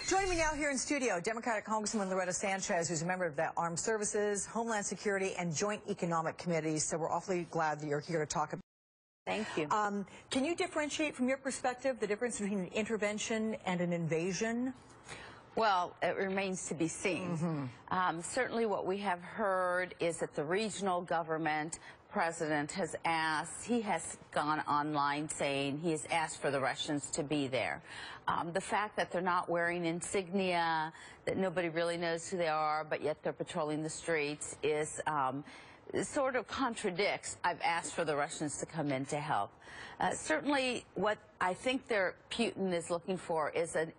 Joining me now here in studio, Democratic Congresswoman Loretta Sanchez, who's a member of the Armed Services, Homeland Security, and Joint Economic Committees. So we're awfully glad that you're here to talk about. Thank you. Can you differentiate from your perspective the difference between an intervention and an invasion? Well, it remains to be seen. Certainly what we have heard is that the regional government president has asked, he has gone online saying he has asked for the Russians to be there. The fact that they're not wearing insignia, that nobody really knows who they are, but yet they're patrolling the streets is sort of contradicts, I've asked for the Russians to come in to help. Certainly what I think Putin is looking for is an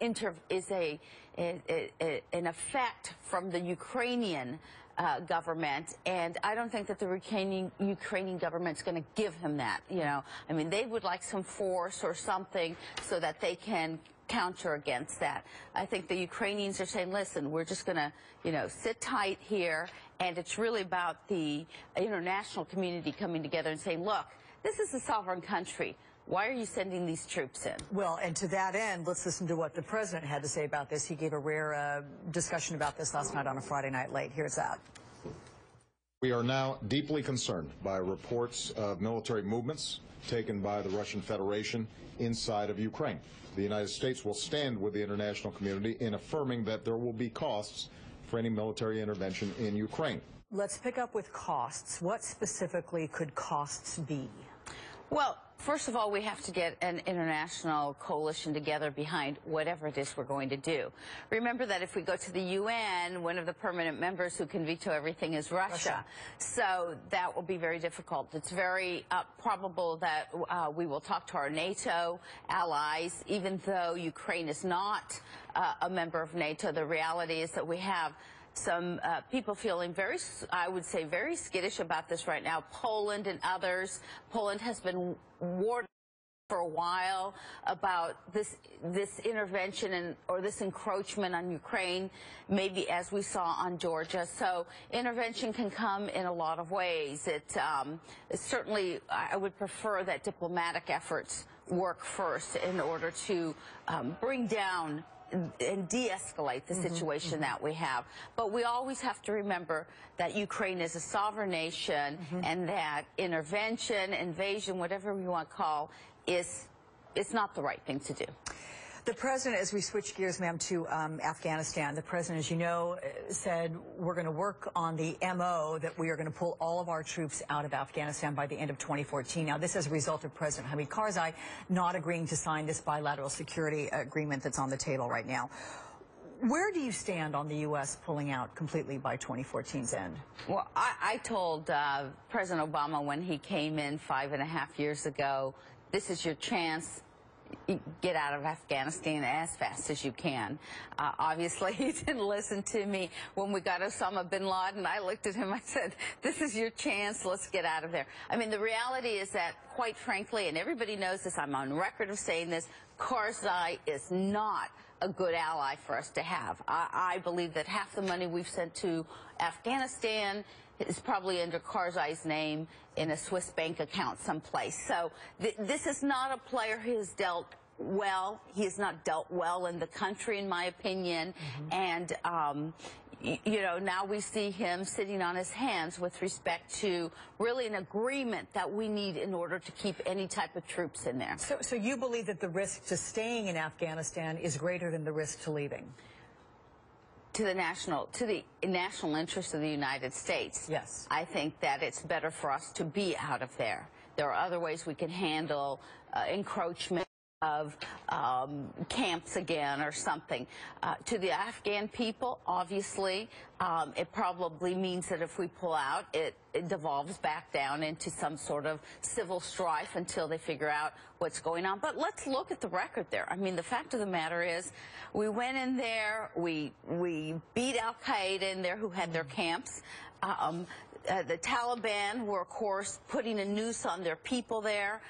effect from the Ukrainian government, and I don't think that the Ukrainian government's going to give him that. You know, I mean, they would like some force or something so that they can counter against that. I think the Ukrainians are saying, listen, we're just going to, you know, sit tight here, and it's really about the international community coming together and saying, look, this is a sovereign country. Why are you sending these troops in? Well, and to that end, let's listen to what the president had to say about this. He gave a rare discussion about this last night on a Friday night late. Here's that. We are now deeply concerned by reports of military movements taken by the Russian Federation inside of Ukraine. The United States will stand with the international community in affirming that there will be costs for any military intervention in Ukraine. Let's pick up with costs. What specifically could costs be? Well, first of all, we have to get an international coalition together behind whatever it is we're going to do. Remember that if we go to the UN, one of the permanent members who can veto everything is Russia. So that will be very difficult. It's very probable that we will talk to our NATO allies, even though Ukraine is not a member of NATO. The reality is that we have some people feeling very, I would say, very skittish about this right now. Poland and others. Poland has been warned for a while about this intervention or this encroachment on Ukraine, maybe as we saw on Georgia. So intervention can come in a lot of ways. Certainly, I would prefer that diplomatic efforts work first in order to bring down and de-escalate the situation that we have. But we always have to remember that Ukraine is a sovereign nation and that intervention, invasion, whatever we want to call, it's not the right thing to do. The president, as we switch gears, ma'am, to Afghanistan, the president, as you know, said we're going to work on the MO that we are going to pull all of our troops out of Afghanistan by the end of 2014. Now, this is a result of President Hamid Karzai not agreeing to sign this bilateral security agreement that's on the table right now. Where do you stand on the U.S. pulling out completely by 2014's end? Well, I told President Obama when he came in 5.5 years ago, this is your chance. Get out of Afghanistan as fast as you can. Obviously, he didn't listen to me. When we got Osama bin Laden, I looked at him, I said, this is your chance, let's get out of there. I mean, the reality is that, quite frankly, and everybody knows this, I'm on record of saying this, Karzai is not a good ally for us to have. I believe that half the money we've sent to Afghanistan is probably under Karzai's name in a Swiss bank account someplace. So this is not a player who has dealt well. He has not dealt well in the country, in my opinion. And, you know, now we see him sitting on his hands with respect to really an agreement that we need in order to keep any type of troops in there. So you believe that the risk to staying in Afghanistan is greater than the risk to leaving? To the national interest of the United States. Yes. I think that it's better for us to be out of there. There are other ways we can handle encroachment of camps again or something. To the Afghan people, obviously, it probably means that if we pull out, it devolves back down into some sort of civil strife until they figure out what's going on. But let's look at the record there. I mean, the fact of the matter is, we went in there, we beat Al-Qaeda in there, who had their camps. The Taliban were, of course, putting a noose on their people there.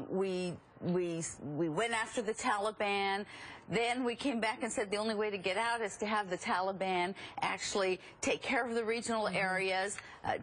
We went after the Taliban. Then we came back and said the only way to get out is to have the Taliban actually take care of the regional areas.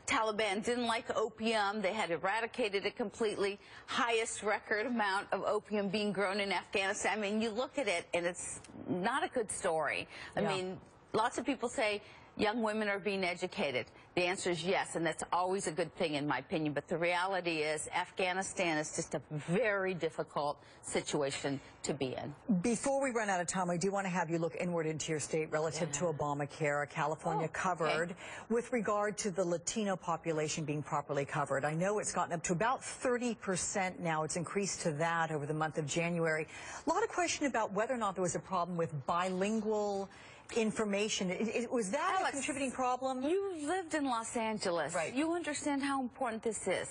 Taliban didn't like opium. They had eradicated it completely. Highest record amount of opium being grown in Afghanistan. I mean, you look at it, and it's not a good story. I mean, lots of people say young women are being educated. The answer is yes, and that's always a good thing in my opinion. But the reality is Afghanistan is just a very difficult situation to be in. Before we run out of time, I do want to have you look inward into your state relative to Obamacare, California covered, with regard to the Latino population being properly covered. I know it's gotten up to about 30% now. It's increased to that over the month of January. A lot of question about whether or not there was a problem with bilingual information. Was that Alex, a contributing problem? You lived in Los Angeles. Right. You understand how important this is.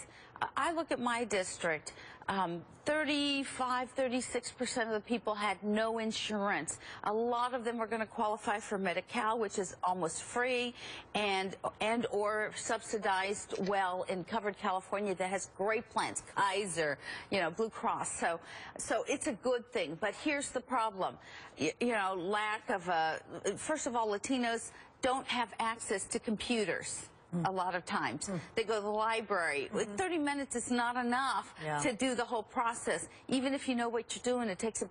I look at my district. 36% of the people had no insurance. A lot of them were going to qualify for Medi-Cal, which is almost free, and or subsidized well in covered California that has great plans, Kaiser, you know, Blue Cross. So it's a good thing. But here's the problem. You know, lack of first of all, Latinos don't have access to computers. A lot of times. They go to the library. 30 minutes is not enough to do the whole process. Even if you know what you're doing, it takes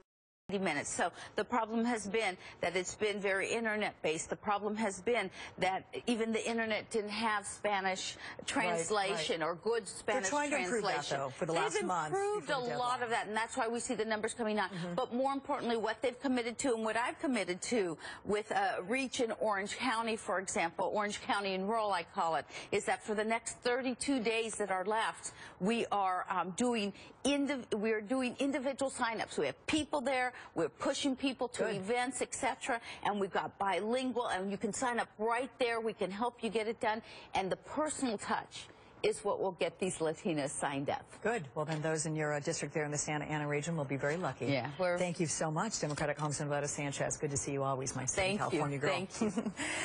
80 minutes. So the problem has been that it's been very internet-based. The problem has been that even the internet didn't have Spanish translation or good Spanish translation. They're trying to improve that, though, for the last month. They've improved a lot of that, and that's why we see the numbers coming out. But more importantly, what they've committed to and what I've committed to with Reach in Orange County, for example, Orange County Enroll, I call it, is that for the next 32 days that are left, we are doing individual sign-ups. We have people there. We're pushing people to events, etc. And we've got bilingual, and you can sign up right there. We can help you get it done. And the personal touch is what will get these Latinos signed up. Good. Well, then those in your district there in the Santa Ana region will be very lucky. Yeah. Thank you so much, Democratic Congresswoman Loretta Sanchez. Good to see you always, my state California girl. Thank you.